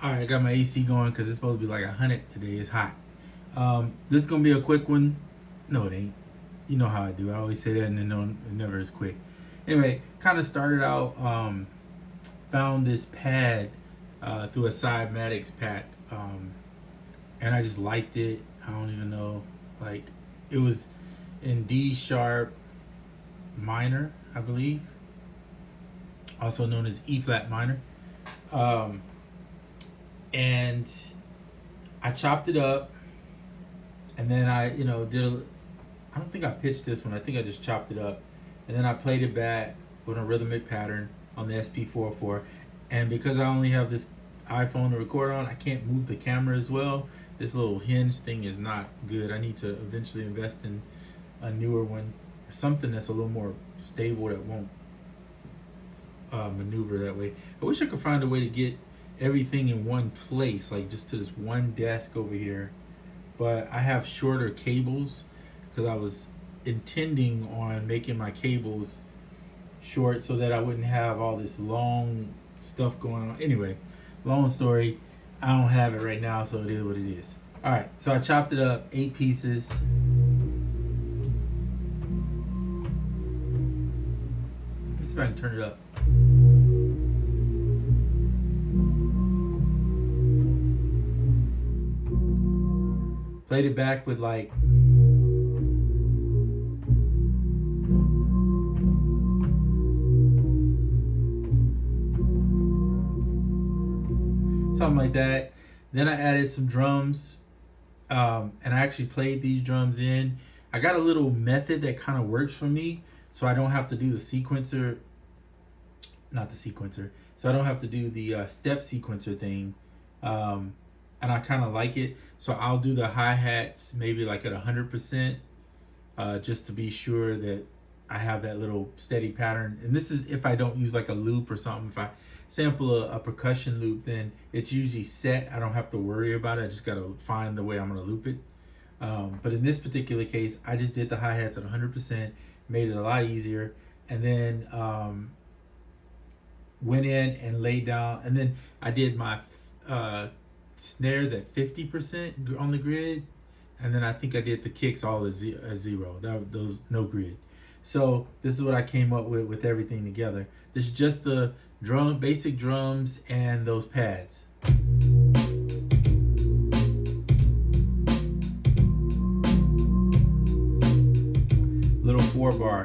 All right, I got my AC going because it's supposed to be like 100 today. It's hot. This is gonna be a quick one. No, it ain't. You know how I do. I always say that, and then it never is quick. Anyway, kind of started out. Found this pad through a Cymatics pack, and I just liked it. I don't even know. Like, it was in D sharp minor, I believe, also known as E flat minor. Um, and I chopped it up, and then I, I don't think I pitched this one. I think I just chopped it up, and then I played it back with a rhythmic pattern on the SP404. And because I only have this iPhone to record on, I can't move the camera as well. This little hinge thing is not good. I need to eventually invest in a newer one, or something that's a little more stable that won't maneuver that way. I wish I could find a way to get everything in one place, like just to this one desk over here. But I have shorter cables because I was intending on making my cables short so that I wouldn't have all this long stuff going on. Anyway, long story. I don't have it right now, so it is what it is. All right, so I chopped it up, 8 pieces. Let me see if I can turn it up. Played it back with like something like that. Then I added some drums, and I actually played these drums in. I got a little method that kind of works for me, so I don't have to do the sequencer, not the sequencer, so I don't have to do the step sequencer thing, and I kind of like it. So I'll do the hi-hats maybe like at 100%, just to be sure that I have that little steady pattern. And this is if I don't use like a loop or something. If I sample a percussion loop, then it's usually set. I don't have to worry about it. I just got to find the way I'm going to loop it. But in this particular case, I just did the hi-hats at 100%, made it a lot easier. And then went in and laid down. And then I did my snares at 50% on the grid. And then I think I did the kicks all at zero. Those no grid. So this is what I came up with everything together. This is just the basic drums and those pads. Little 4-bar,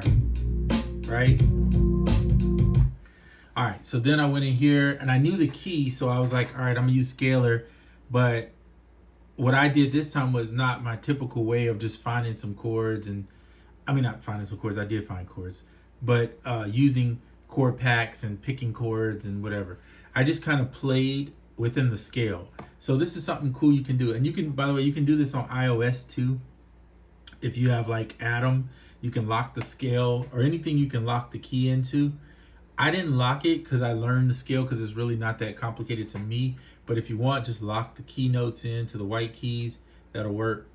right? All right, so then I went in here and I knew the key, so I was like, all right, I'm gonna use scalar. But what I did this time was not my typical way of just finding some chords, and I mean, not finding some chords, I did find chords, but using chord packs and picking chords and whatever. I just kind of played within the scale. So this is something cool you can do. And you can, by the way, you can do this on iOS too. If you have like Atom, you can lock the scale, or anything you can lock the key into. I didn't lock it because I learned the scale because it's really not that complicated to me. But if you want, just lock the key notes into the white keys. That'll work.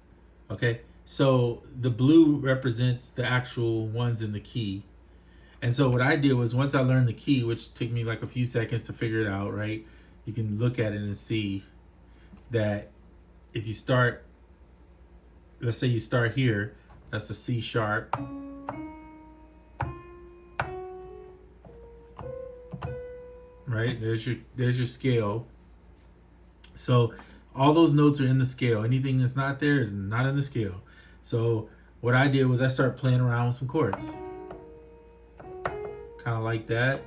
Okay. So the blue represents the actual ones in the key. And so what I did was, once I learned the key, which took me like a few seconds to figure it out, right? You can look at it and see that if you start, let's say you start here, that's a C sharp. Right? There's your scale. So all those notes are in the scale. Anything that's not there is not in the scale. So what I did was I started playing around with some chords. Kind of like that.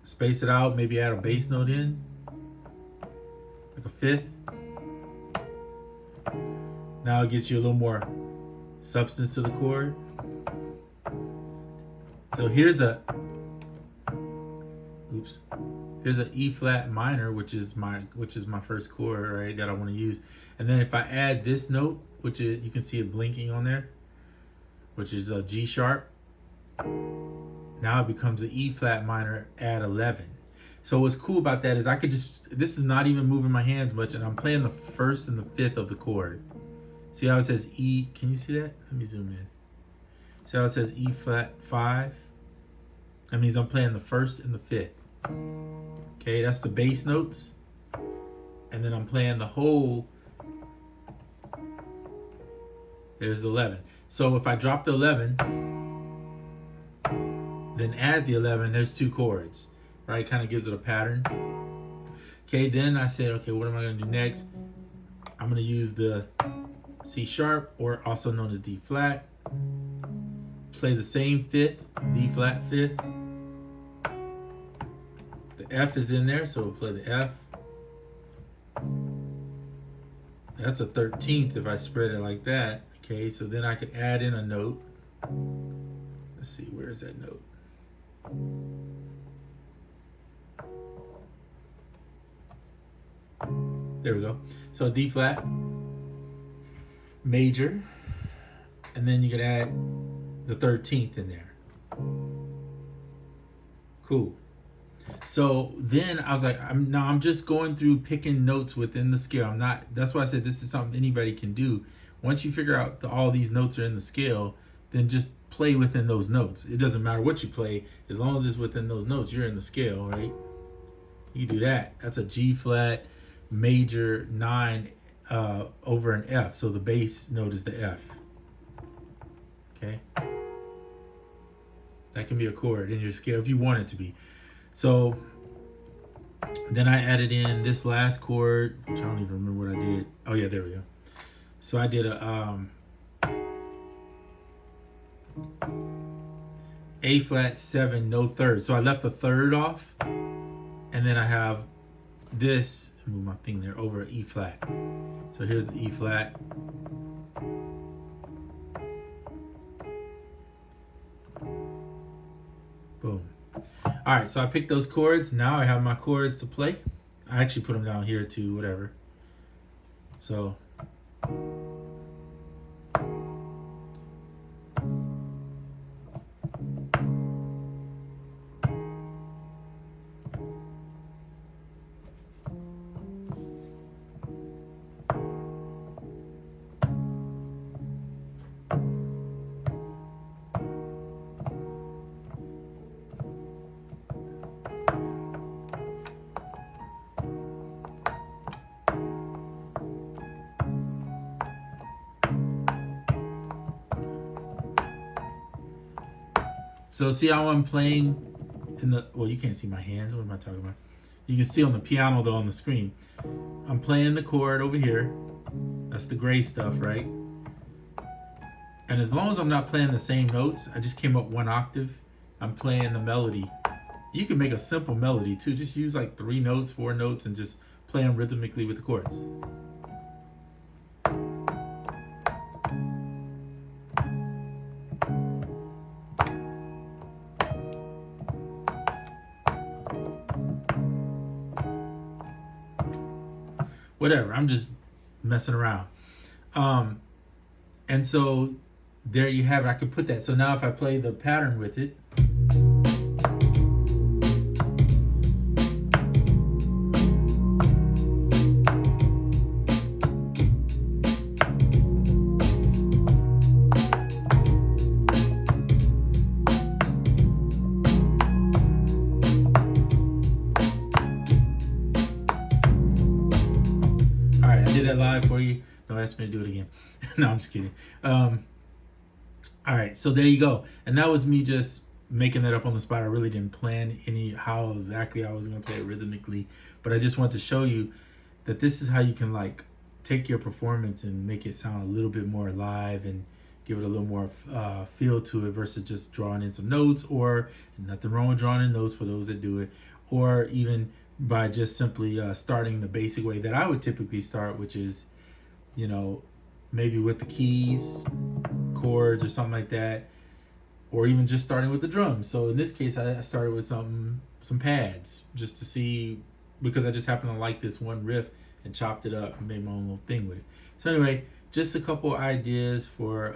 Space it out, maybe add a bass note in, like a fifth. Now it gets you a little more substance to the chord. So here's an E flat minor, which is my first chord, right, that I want to use. And then if I add this note, which is, you can see it blinking on there, which is a G sharp. Now it becomes an E flat minor at 11. So what's cool about that is I could just, this is not even moving my hands much, and I'm playing the first and the fifth of the chord. See how it says E? Can you see that? Let me zoom in. See how it says E flat 5? That means I'm playing the first and the fifth. Okay, that's the bass notes. And then I'm playing the whole, there's the 11. So if I drop the 11, then add the 11, there's 2 chords, right? Kind of gives it a pattern. Okay, then I said, okay, what am I gonna do next? I'm gonna use the C sharp, or also known as D flat. Play the same 5th, D flat 5th. The F is in there, so we'll play the F. That's a 13th if I spread it like that. Okay, so then I could add in a note. Let's see, where's that note? There we go. So D flat, major, and then you could add the 13th in there. Cool. So then I was like, I'm just going through picking notes within the scale. I'm not, that's why I said this is something anybody can do. Once you figure out all these notes are in the scale, then just play within those notes. It doesn't matter what you play, as long as it's within those notes, you're in the scale, right? You can do that. That's a G flat major 9 over an F. So the bass note is the F. Okay. That can be a chord in your scale if you want it to be. So then I added in this last chord, which I don't even remember what I did. Oh yeah, there we go. So I did a A flat 7, no third. So I left the third off, and then I have this, move my thing there, over E flat. So here's the E flat. Boom. All right, so I picked those chords. Now I have my chords to play. I actually put them down here too, whatever. So So see how I'm playing in the, well, you can't see my hands. What am I talking about? You can see on the piano though on the screen. I'm playing the chord over here. That's the gray stuff, right? And as long as I'm not playing the same notes, I just came up 1 octave. I'm playing the melody. You can make a simple melody too. Just use like 3 notes, 4 notes, and just play them rhythmically with the chords. Whatever, I'm just messing around. And so there you have it. I could put that. So now if I play the pattern with it, did that live for you. Don't ask me to do it again. No, I'm just kidding. All right, so there you go. And that was me just making that up on the spot. I really didn't plan how exactly I was going to play it rhythmically, but I just want to show you that this is how you can like take your performance and make it sound a little bit more live and give it a little more feel to it versus just drawing in some notes, or nothing wrong with drawing in notes for those that do it, or even by just simply starting the basic way that I would typically start, which is, you know, maybe with the keys, chords, or something like that, or even just starting with the drums. So in this case, I started with some pads just to see, because I just happened to like this one riff and chopped it up and made my own little thing with it. So anyway, just a couple ideas for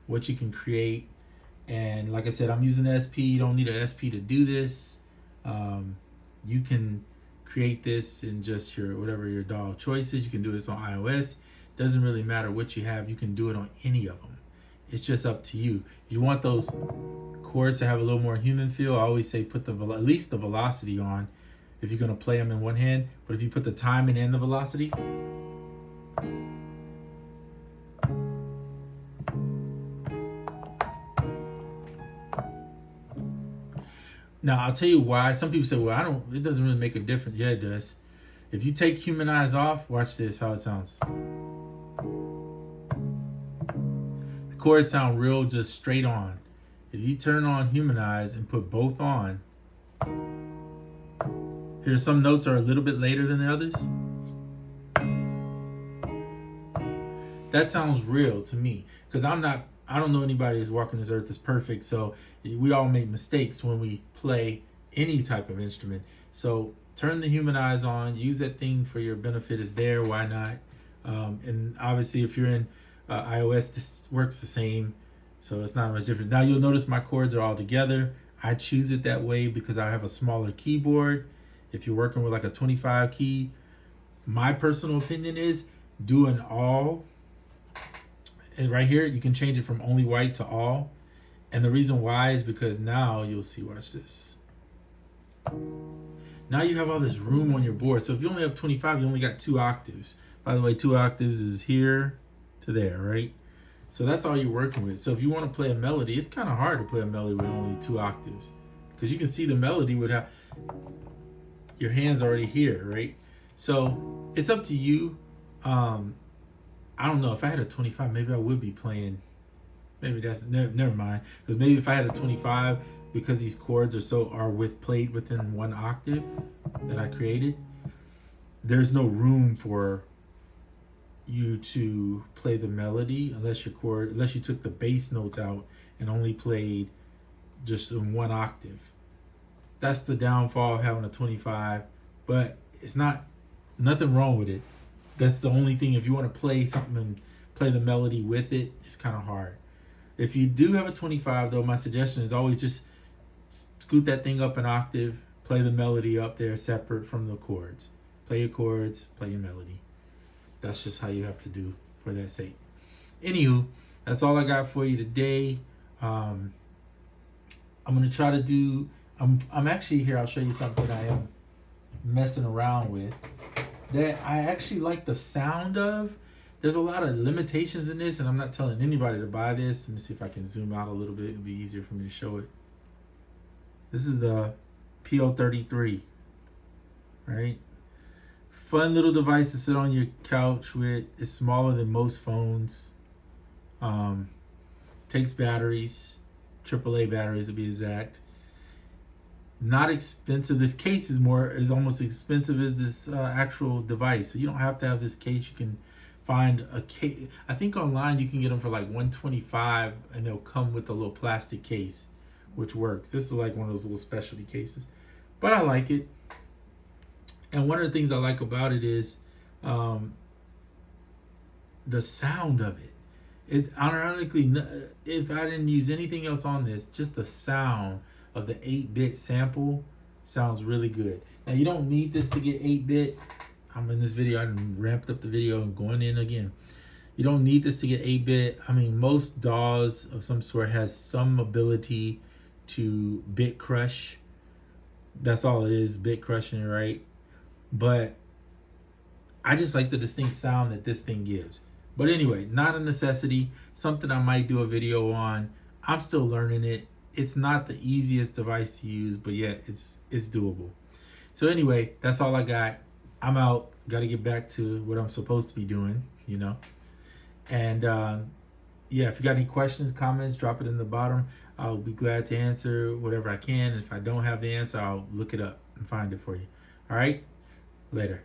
what you can create. And like I said, I'm using the SP. You don't need an SP to do this. You can create this in just whatever your DAW choice is. You can do this on iOS. Doesn't really matter what you have. You can do it on any of them. It's just up to you. If you want those chords to have a little more human feel, I always say put at least the velocity on if you're gonna play them in one hand. But if you put the timing and the velocity, now I'll tell you why. Some people say, well, it doesn't really make a difference. Yeah, it does. If you take humanize off, watch this, how it sounds. The chords sound real just straight on. If you turn on humanize and put both on, here's some notes are a little bit later than the others. That sounds real to me, because I don't know anybody that's walking this earth that's perfect. So we all make mistakes when we play any type of instrument. So turn the humanize on, use that thing for your benefit. Is there, why not? And obviously if you're in iOS, this works the same. So it's not much different. Now you'll notice my chords are all together. I choose it that way because I have a smaller keyboard. If you're working with like a 25 key, my personal opinion is do an all. And right here, you can change it from only white to all. And the reason why is because now you'll see, watch this. Now you have all this room on your board. So if you only have 25, you only got 2 octaves. By the way, 2 octaves is here to there, right? So that's all you're working with. So if you want to play a melody, it's kind of hard to play a melody with only 2 octaves, because you can see the melody would have your hands already here, right? So it's up to you. I don't know, if I had a 25, maybe I would be playing. Maybe that's never mind. Because maybe if I had a 25, because these chords are played within 1 octave that I created, there's no room for you to play the melody unless you took the bass notes out and only played just in 1 octave. That's the downfall of having a 25, but it's nothing wrong with it. That's the only thing. If you want to play something and play the melody with it, it's kind of hard. If you do have a 25 though, my suggestion is always just scoot that thing up an octave, play the melody up there separate from the chords. Play your chords, play your melody. That's just how you have to do for that sake. Anywho, that's all I got for you today. I'm gonna try to do. I'm actually here. I'll show you something I am messing around with that I actually like the sound of. There's a lot of limitations in this, and I'm not telling anybody to buy this. Let me see if I can zoom out a little bit. It'll be easier for me to show it. This is the PO33, right? Fun little device to sit on your couch with. It's smaller than most phones. Takes batteries, AAA batteries to be exact. Not expensive. This case is almost expensive as this actual device. So you don't have to have this case. You can find a case. I think online you can get them for like $125, and they'll come with a little plastic case, which works. This is like one of those little specialty cases, but I like it. And one of the things I like about it is the sound of it. It ironically, if I didn't use anything else on this, just the sound of the 8-bit sample sounds really good. Now you don't need this to get 8-bit. I'm in this video, I ramped up the video and going in again. You don't need this to get 8-bit. I mean, most DAWs of some sort has some ability to bit crush. That's all it is, bit crushing, right? But I just like the distinct sound that this thing gives. But anyway, not a necessity, something I might do a video on. I'm still learning it. It's not the easiest device to use, but yet it's doable. So anyway, that's all I got. I'm out. Got to get back to what I'm supposed to be doing, you know. And yeah, if you got any questions, comments, drop it in the bottom. I'll be glad to answer whatever I can. If I don't have the answer, I'll look it up and find it for you. All right, later.